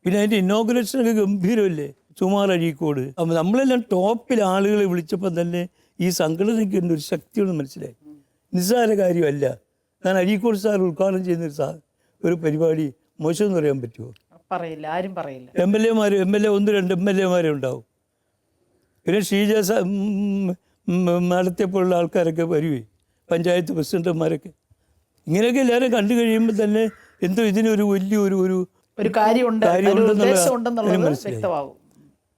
പിന്നെ അതിൻ്റെ ഇന്നോഗ്രേഷനൊക്കെ ഗംഭീരമല്ലേ, സുമാർ അഴീക്കോട്. അപ്പം നമ്മളെല്ലാം ടോപ്പിൽ ആളുകളെ വിളിച്ചപ്പം തന്നെ ഈ സംഘടനയ്ക്ക് ഒരു ശക്തിയോട് മനസ്സിലായി. നിസ്സാര കാര്യമല്ല. ഞാൻ അഴീക്കോട് സാർ ഉദ്ഘാടനം ചെയ്യുന്ന ഒരു പരിപാടി മോശമെന്ന് പറയാൻ പറ്റുമോ? പറയില്ല, ആരും പറയില്ല. എം എൽ എ 1-2 MLA ഉണ്ടാവും. പിന്നെ ഷീജ നടത്തിയപ്പോഴുള്ള ആൾക്കാരൊക്കെ വരുവേ, പഞ്ചായത്ത് പ്രസിഡന്റുമാരൊക്കെ. ഇങ്ങനെയൊക്കെ എല്ലാവരും കണ്ടു കഴിയുമ്പോൾ തന്നെ എന്തോ ഇതിനൊരു വലിയൊരു ഒരു കാര്യമുണ്ടെന്നുള്ളത് മനസ്സിലായി. വ്യക്തമാകും.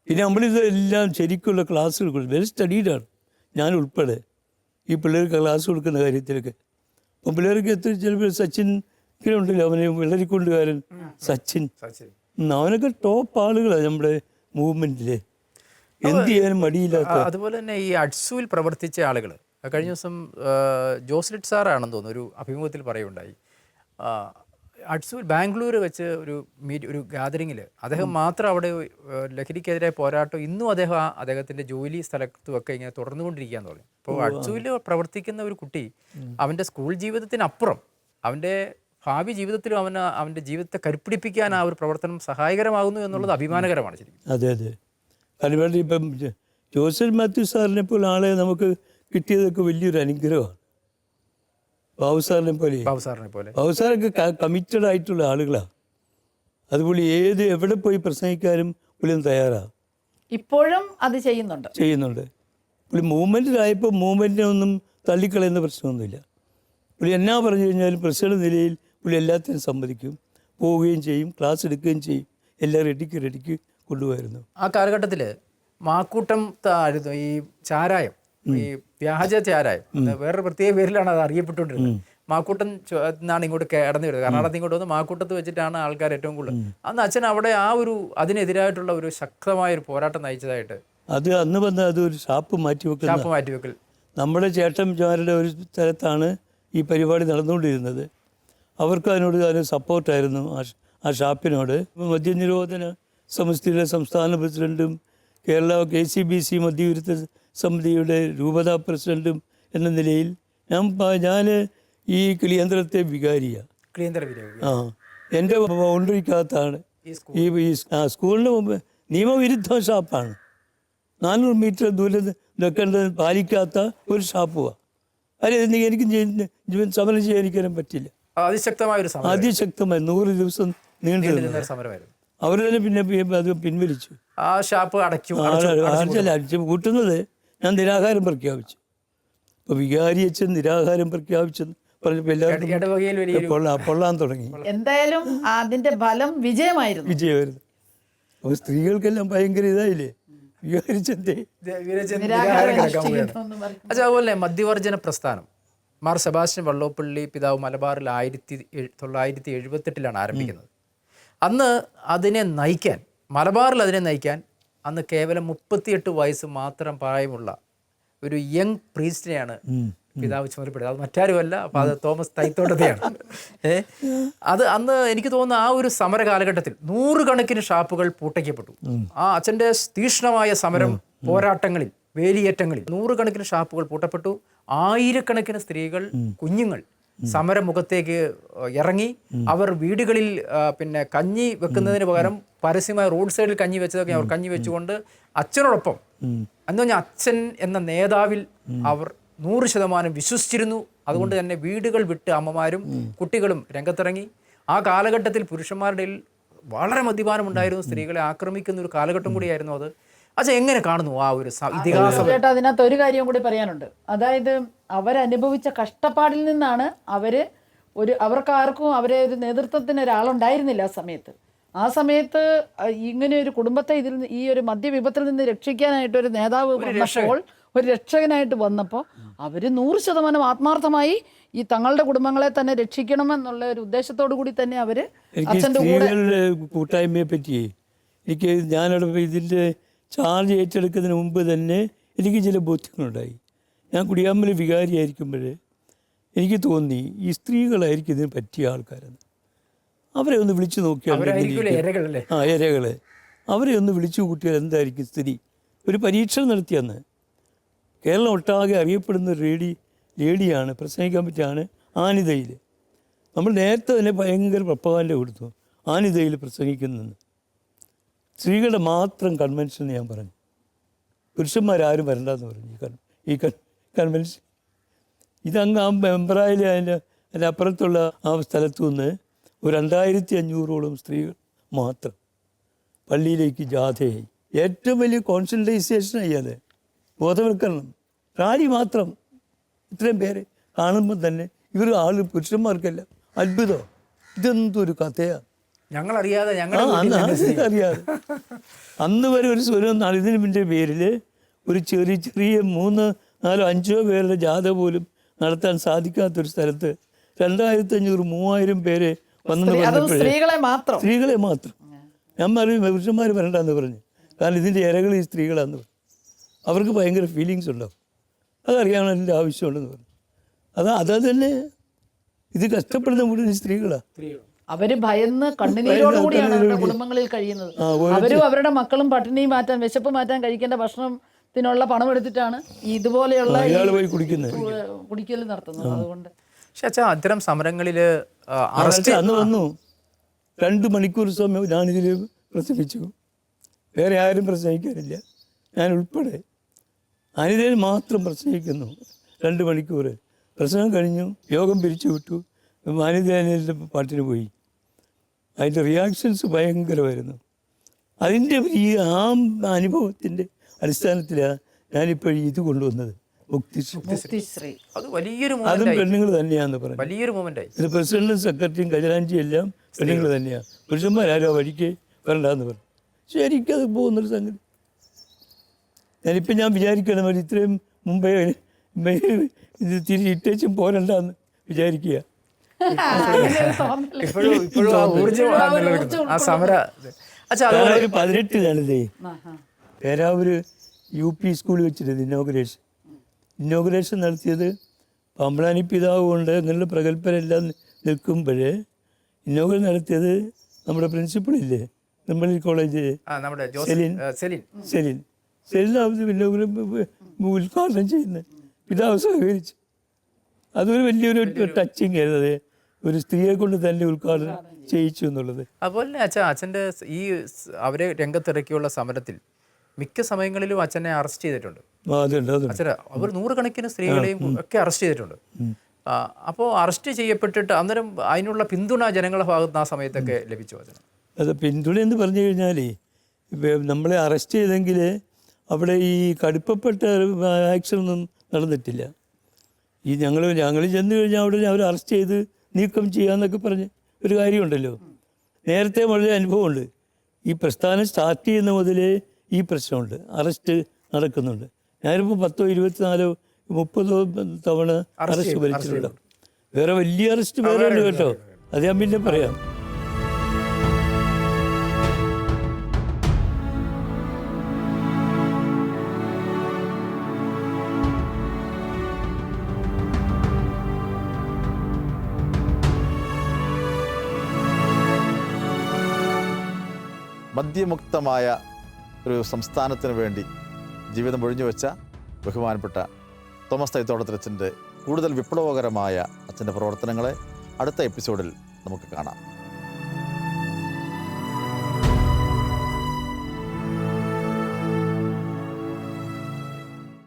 പിന്നെ നമ്മളിത് എല്ലാം ശരിക്കുള്ള ക്ലാസ്സുകൾ കൊടുക്കും. വെൽ സ്റ്റഡീഡാണ് ഞാൻ ഉൾപ്പെടെ ഈ പിള്ളേർക്ക് ക്ലാസ് കൊടുക്കുന്ന കാര്യത്തിലൊക്കെ. അപ്പം പിള്ളേർക്ക് എത്ര ചിലപ്പോൾ സച്ചിൻ ഉണ്ടല്ലോ, അവനെ വെള്ളരിക്കൊണ്ടുകാരൻ സച്ചിൻ, അവനൊക്കെ ടോപ്പ് ആളുകളാണ് നമ്മുടെ മൂവ്മെൻറ്റിലെ. എന്ത് ചെയ്യാനും മടിയില്ലാത്ത. അതുപോലെ തന്നെ ഈ അഡ്സുവിൽ പ്രവർത്തിച്ച ആളുകൾ കഴിഞ്ഞ ദിവസം ജോസ്ലിറ്റ് സാറാണെന്ന് തോന്നുന്നു ഒരു അഭിമുഖത്തിൽ പറയുണ്ടായി. അഡ്സുവിൽ ബാംഗ്ലൂർ വെച്ച് ഒരു ഗാദറിങ്ങിൽ അദ്ദേഹം മാത്രം അവിടെ ലഹരിക്കെതിരെ പോരാട്ടം ഇന്നും അദ്ദേഹത്തിൻ്റെ ജോലി സ്ഥലത്തുമൊക്കെ ഇങ്ങനെ തുടർന്നുകൊണ്ടിരിക്കുകയെന്ന് പറയും. അപ്പോൾ അഡ്സുവിൽ പ്രവർത്തിക്കുന്ന ഒരു കുട്ടി അവൻ്റെ സ്കൂൾ ജീവിതത്തിനപ്പുറം അവൻ്റെ ഭാവി ജീവിതത്തിലും അവൻ്റെ ജീവിതത്തെ കരുപ്പിടിപ്പിക്കാൻ ആ ഒരു പ്രവർത്തനം സഹായകരമാകുന്നു എന്നുള്ളത് അഭിമാനകരമാണ് ശരിക്കും. അതെ അതെ. കാരണം ഇപ്പം ജോസഫ് മാത്യു സാറിനെ പോലെ ആളെ നമുക്ക് കിട്ടിയതൊക്കെ വലിയൊരു അനുഗ്രഹമാണ്. ബാബു സാറിനെ പോലെ ബാബു സാറൊക്കെ കമ്മിറ്റഡ് ആയിട്ടുള്ള ആളുകളാണ്. അതുപോലെ എവിടെ പോയി പ്രസംഗിക്കാനും പുള്ളിയും തയ്യാറാണ്. ഇപ്പോഴും അത് ചെയ്യുന്നുണ്ട്. പുള്ളി മൂവ്മെൻറ്റിലായപ്പോൾ മൂവ്മെൻറ്റിനെ ഒന്നും തള്ളിക്കളയുന്ന പ്രശ്നമൊന്നുമില്ല. പുള്ളി എന്നാ പറഞ്ഞു കഴിഞ്ഞാലും പ്രസിഡന്റ് നിലയിൽ പുള്ളി എല്ലാത്തിനും സമ്മതിക്കും, പോവുകയും ചെയ്യും, ക്ലാസ് എടുക്കുകയും ചെയ്യും. എല്ലാം റെഡിക്ക് കൊണ്ടുപോയിരുന്നു. ആ കാലഘട്ടത്തിൽ മാക്കൂട്ടം ആയിരുന്നു ഈ ചാരായം, ഈ വ്യാജ ചാരായം. വേറൊരു പ്രത്യേക പേരിലാണ് അത് അറിയപ്പെട്ടുകൊണ്ടിരുന്നത്. മാക്കൂട്ടം എന്നാണ് ഇങ്ങോട്ട് കടന്നു വരുന്നത്. കർണാടകത്തിൽ ഇങ്ങോട്ട് വന്ന് മാക്കൂട്ടത്ത് വെച്ചിട്ടാണ് ആൾക്കാർ ഏറ്റവും കൂടുതൽ. അന്ന് അച്ഛൻ അവിടെ അതിനെതിരായിട്ടുള്ള ഒരു ശക്തമായ ഒരു പോരാട്ടം നയിച്ചതായിട്ട്. അന്ന് വന്ന അതൊരു ഷാപ്പ് മാറ്റിവെക്കൽ. നമ്മുടെ ചേട്ടന്മാരുടെ ഒരു സ്ഥലത്താണ് ഈ പരിപാടി നടന്നുകൊണ്ടിരുന്നത്. അവർക്ക് അതിനോട് സപ്പോർട്ടായിരുന്നു ആ ഷാപ്പിനോട്. മദ്യനിരോധന സമിതിയുടെ സംസ്ഥാന പ്രസിഡന്റും കേരള KCBC മദ്യവിരുദ്ധ സമിതിയുടെ രൂപതാ പ്രസിഡന്റും എന്ന നിലയിൽ ഞാൻ ഈ കിളിയന്ത്രത്തെ വികാരിയാണ്. എൻ്റെ ബൗണ്ടറിക്കകത്താണ് ഈ സ്കൂളിന് മുമ്പ് നിയമവിരുദ്ധ ഷാപ്പാണ്. 400 മീറ്റർ ദൂരം നിൽക്കേണ്ടത് പാലിക്കാത്ത ഒരു ഷാപ്പുമാണ്. എനിക്ക് സമരം ചെയ്യാതിരിക്കാനും പറ്റില്ല. അതിശക്തമായ 100 ദിവസം നീണ്ടു സമരമായിരുന്നു. അവർ തന്നെ പിന്നെ അത് പിൻവലിച്ചു. ആ ഷാപ്പ് അടിച്ചു കൂട്ടുന്നത് ഞാൻ നിരാഹാരം പ്രഖ്യാപിച്ചു. ഇപ്പൊ വികാരി അച്ഛൻ നിരാഹാരം പ്രഖ്യാപിച്ചെന്ന് പറഞ്ഞപ്പോൾ എല്ലാവർക്കും പൊള്ളാൻ തുടങ്ങി. എന്തായാലും അതിന്റെ ഫലം വിജയമായിരുന്നു. അപ്പൊ സ്ത്രീകൾക്കെല്ലാം ഭയങ്കര ഇതായില്ലേ വികാരിച്ചന്റെ. അതുപോലെ മദ്യവർജന പ്രസ്ഥാനം മാർ സെബാസ്റ്റ്യൻ വള്ളോപ്പള്ളി പിതാവ് മലബാറിൽ 1978 ആരംഭിക്കുന്നത്. അന്ന് മലബാറിൽ അതിനെ നയിക്കാൻ അന്ന് കേവലം 38 വയസ്സ് മാത്രം പ്രായമുള്ള ഒരു യങ് പ്രീസ്റ്റിനെയാണ് പിതാവ് ചുമതലപ്പെടുന്നത്. അത് മറ്റാരുമല്ല, ഫാദർ തോമസ് തൈത്തോട്ടത്തെയാണ്. അത് അന്ന് എനിക്ക് തോന്നുന്നു ആ ഒരു സമര കാലഘട്ടത്തിൽ 100 കണക്കിന് ഷാപ്പുകൾ പൂട്ടയ്ക്കപ്പെട്ടു. ആ അച്ഛൻ്റെ തീക്ഷ്ണമായ സമരം പോരാട്ടങ്ങളിൽ, വേലിയേറ്റങ്ങളിൽ 100 കണക്കിന് ഷാപ്പുകൾ പൂട്ടപ്പെട്ടു. 1000 സ്ത്രീകൾ, കുഞ്ഞുങ്ങൾ സമരമുഖത്തേക്ക് ഇറങ്ങി. അവർ വീടുകളിൽ പിന്നെ കഞ്ഞി വെക്കുന്നതിന് പകരം പരസ്യമായ റോഡ് സൈഡിൽ കഞ്ഞി വെച്ചതൊക്കെ അവർ കഞ്ഞി വെച്ചുകൊണ്ട് അച്ഛനോടൊപ്പം, എന്ന് പറഞ്ഞാൽ അച്ഛൻ എന്ന നേതാവിൽ അവർ 100% വിശ്വസിച്ചിരുന്നു. അതുകൊണ്ട് തന്നെ വീടുകൾ വിട്ട് അമ്മമാരും കുട്ടികളും രംഗത്തിറങ്ങി. ആ കാലഘട്ടത്തിൽ പുരുഷന്മാരുടെ വളരെ മദ്യപാനം ഉണ്ടായിരുന്നു. സ്ത്രീകളെ ആക്രമിക്കുന്ന ഒരു കാലഘട്ടം കൂടിയായിരുന്നു അത്. എങ്ങനെ കാണുന്നു ആ ഒരു ഇതിഹാസം? അതിനകത്ത് ഒരു കാര്യം കൂടി പറയാനുണ്ട്. അതായത് അവരനുഭവിച്ച കഷ്ടപ്പാടിൽ നിന്നാണ് അവർക്കാർക്കും അവരെ ഒരു നേതൃത്വത്തിന് ഒരാളുണ്ടായിരുന്നില്ല ആ സമയത്ത് ഇങ്ങനെ ഒരു കുടുംബത്തെ ഈ ഒരു മദ്യവിപത്തിൽ നിന്ന് രക്ഷിക്കാനായിട്ട് ഒരു നേതാവ് വന്നപ്പോൾ, ഒരു രക്ഷകനായിട്ട് വന്നപ്പോൾ അവർ 100% ആത്മാർത്ഥമായി ഈ തങ്ങളുടെ കുടുംബങ്ങളെ തന്നെ രക്ഷിക്കണമെന്നുള്ള ഒരു ഉദ്ദേശത്തോടു കൂടി തന്നെ അവര് അച്ഛൻ്റെ കൂട്ടായ്മയെ പറ്റി ഞാനവിടെ ഇതിൻ്റെ ചാർജ് ഏറ്റെടുക്കുന്നതിന് മുമ്പ് തന്നെ എനിക്ക് ചില ബോധ്യങ്ങളുണ്ടായി. ഞാൻ കുടിയാമ്പൽ വികാരിയായിരിക്കുമ്പോൾ എനിക്ക് തോന്നി ഈ സ്ത്രീകളായിരിക്കും ഇതിന് പറ്റിയ ആൾക്കാരെന്ന്. അവരെ ഒന്ന് വിളിച്ചു നോക്കിയാൽ ഇരകളെ അവരെ ഒന്ന് വിളിച്ചു കൂട്ടിയാൽ എന്തായിരിക്കും സ്ഥിതി. ഒരു പരീക്ഷണം നടത്തിയെന്ന് കേരളം ഒട്ടാകെ അറിയപ്പെടുന്ന ഒരു ലേഡിയാണ്, പ്രസംഗിക്കാൻ പറ്റിയാണ് ആനിതയിൽ. നമ്മൾ നേരത്തെ തന്നെ ഭയങ്കര പ്രപ്പകാൻഡ കൊടുത്തു ആനിതയിൽ പ്രസംഗിക്കുന്നെന്ന്. സ്ത്രീകളുടെ മാത്രം കൺവെൻഷൻ ഞാൻ പറഞ്ഞു, പുരുഷന്മാരാരും വരണ്ടെന്ന് പറഞ്ഞു ഈ കൺവെൻഷൻ. ഇതങ്ങ് ആ മെമ്പറായാലും അതിൻ്റെ അപ്പുറത്തുള്ള ആ സ്ഥലത്തു നിന്ന് ഒരു 2500ഓളം സ്ത്രീകൾ മാത്രം പള്ളിയിലേക്ക് ജാഥയായി. ഏറ്റവും വലിയ കോൺസെൻട്രേഷനായി അത്, ബോധവൽക്കരണം. റാലി മാത്രം ഇത്രയും പേര് കാണുമ്പോൾ തന്നെ ഇവർ പുരുഷന്മാർക്കല്ല അത്ഭുതം. ഇതെന്തൊരു കഥയാണ്. ഞങ്ങളറിയാതെ അറിയാതെ അന്ന് വരെ ഒരു സ്വരം ഇതിൻ്റെ പേരിൽ ഒരു ചെറിയ 3, 4, 5 പേരുടെ ജാഥ പോലും നടത്താൻ സാധിക്കാത്തൊരു സ്ഥലത്ത് 2500, 3000 പേര് വന്നെന്ന് പറഞ്ഞപ്പോഴേ സ്ത്രീകളെ മാത്രം ഞാൻ പറയും പുരുഷന്മാർ വരണ്ടെന്ന് പറഞ്ഞു. കാരണം ഇതിൻ്റെ ഇരകൾ ഈ സ്ത്രീകളാന്ന് പറഞ്ഞു. അവർക്ക് ഭയങ്കര ഫീലിങ്സ് ഉണ്ടാവും, അതറിയാൻ അതിൻ്റെ ആവശ്യമുണ്ടെന്ന് പറഞ്ഞു. അത് തന്നെ ഇത് കഷ്ടപ്പെടുന്ന മുഴുവൻ സ്ത്രീകളാണ്. അവര് ഭയന്ന് കണ്ണുനീരോടുകൂടിയാണ് അവരുടെ കുടുംബങ്ങളിൽ കഴിയുന്നത്. അവരും അവരുടെ മക്കളും പട്ടിണി മാറ്റാൻ, വിശപ്പ് മാറ്റാൻ കഴിക്കേണ്ട ഭക്ഷണത്തിനുള്ള പണം എടുത്തിട്ടാണ് ഇതുപോലെയുള്ള കുടിക്കൽ നടത്തുന്നത്. അതുകൊണ്ട് പക്ഷെ അച്ഛാ അത്തരം സമരങ്ങളിൽ അന്ന് വന്നു 2 മണിക്കൂർ സമയം ഞാനിതിൽ പ്രസംഗിച്ചു. വേറെ ആരും പ്രസംഗിക്കാനില്ല, ഞാൻ ഉൾപ്പെടെ. അനിതയിൽ മാത്രം പ്രസംഗിക്കുന്നു 2 മണിക്കൂർ. പ്രസംഗം കഴിഞ്ഞു, യോഗം പിരിച്ചു വിട്ടു, അനിതയുടെ പാട്ടിന് പോയി. അതിൻ്റെ റിയാക്ഷൻസ് ഭയങ്കരമായിരുന്നു. അതിൻ്റെ ആ അനുഭവത്തിൻ്റെ അടിസ്ഥാനത്തിലാണ് ഞാനിപ്പോൾ ഇത് കൊണ്ടുവന്നത്, മുക്തിശ്രീ. അതും പെണ്ണുങ്ങൾ തന്നെയാണെന്ന് പറഞ്ഞു. വലിയൊരു മൊമെൻ്റായി. ഇത് പ്രസിഡന്റും സെക്രട്ടറിയും ഖജനാഞ്ചിയും എല്ലാം പെണ്ണുങ്ങൾ തന്നെയാണ്. പുരുഷന്മാരാരോ വഴിക്ക് വരണ്ടെന്ന് പറഞ്ഞു. ശരിക്കത് പോകുന്നൊരു സംഗതി. ഞാൻ വിചാരിക്കണം ഇത്രയും മുമ്പേ ഇത് തിരിച്ചിട്ടേച്ചും പോരണ്ടെന്ന് വിചാരിക്കുക. ഒരു 18-ലാണിതേ പേരാവൂര് UP സ്കൂളിൽ വെച്ചിരുന്നത് ഇന്നോഗ്രേഷൻ നടത്തിയത്. പാമ്പളാനി പിതാവ് കൊണ്ട് അങ്ങനെയുള്ള പ്രഗത്ഭരെല്ലാം നിൽക്കുമ്പോഴേ ഇന്നോഗ്രേഷൻ നടത്തിയത് നമ്മുടെ പ്രിൻസിപ്പളില്ലേ, നിർമ്മലി കോളേജ് സെലിൻ ഉദ്ഘാടനം ചെയ്യുന്നത് പിതാവ് സഹകരിച്ചു. അതൊരു വലിയൊരു ടച്ചിങ് ആയിരുന്നത്, ഒരു സ്ത്രീയെ കൊണ്ട് തന്നെ ഉദ്ഘാടനം ചെയ്യിച്ചു എന്നുള്ളത്. അതുപോലെ അച്ഛൻ്റെ ഈ അവരെ രംഗത്തിറക്കിയുള്ള സമരത്തിൽ മിക്ക സമയങ്ങളിലും അച്ഛനെ അറസ്റ്റ് ചെയ്തിട്ടുണ്ട്. അവർ 100 കണക്കിന് സ്ത്രീകളെയും ഒക്കെ അറസ്റ്റ് ചെയ്തിട്ടുണ്ട്. അപ്പോൾ അറസ്റ്റ് ചെയ്യപ്പെട്ടിട്ട് അന്നേരം അതിനുള്ള പിന്തുണ ജനങ്ങളുടെ ഭാഗത്ത് ആ സമയത്തൊക്കെ ലഭിച്ചു അച്ഛന്? അത് പിന്തുണ എന്ന് പറഞ്ഞു കഴിഞ്ഞാൽ നമ്മളെ അറസ്റ്റ് ചെയ്തെങ്കിൽ അവിടെ ഈ കടുപ്പപ്പെട്ട ആക്ഷനൊന്നും നടന്നിട്ടില്ല. ഈ ഞങ്ങൾ ചെന്ന് കഴിഞ്ഞാൽ അവിടെ അവർ അറസ്റ്റ് ചെയ്ത് നീക്കം ചെയ്യാമെന്നൊക്കെ പറഞ്ഞ് ഒരു കാര്യമുണ്ടല്ലോ. നേരത്തെ വളരെ അനുഭവമുണ്ട്. ഈ പ്രസ്ഥാനം സ്റ്റാർട്ട് ചെയ്യുന്ന മുതലേ ഈ പ്രശ്നമുണ്ട്, അറസ്റ്റ് നടക്കുന്നുണ്ട്. ഞാനിപ്പോൾ 10, 24, 30 തവണ അറസ്റ്റ് ഭരിച്ചിട്ടുണ്ട്. വേറെ വലിയ അറസ്റ്റ് വേറെ ഉണ്ട് കേട്ടോ, അത് ഞാൻ പിന്നെ പറയാം. മദ്യമുക്തമായ ഒരു സംസ്ഥാനത്തിന് വേണ്ടി ജീവിതം ഒഴിഞ്ഞു വെച്ച ബഹുമാനപ്പെട്ട തോമസ് തൈത്തോട്ടത്തിലച്ഛൻ്റെ കൂടുതൽ വിപ്ലവകരമായ അച്ഛൻ്റെ പ്രവർത്തനങ്ങളെ അടുത്ത എപ്പിസോഡിൽ നമുക്ക് കാണാം.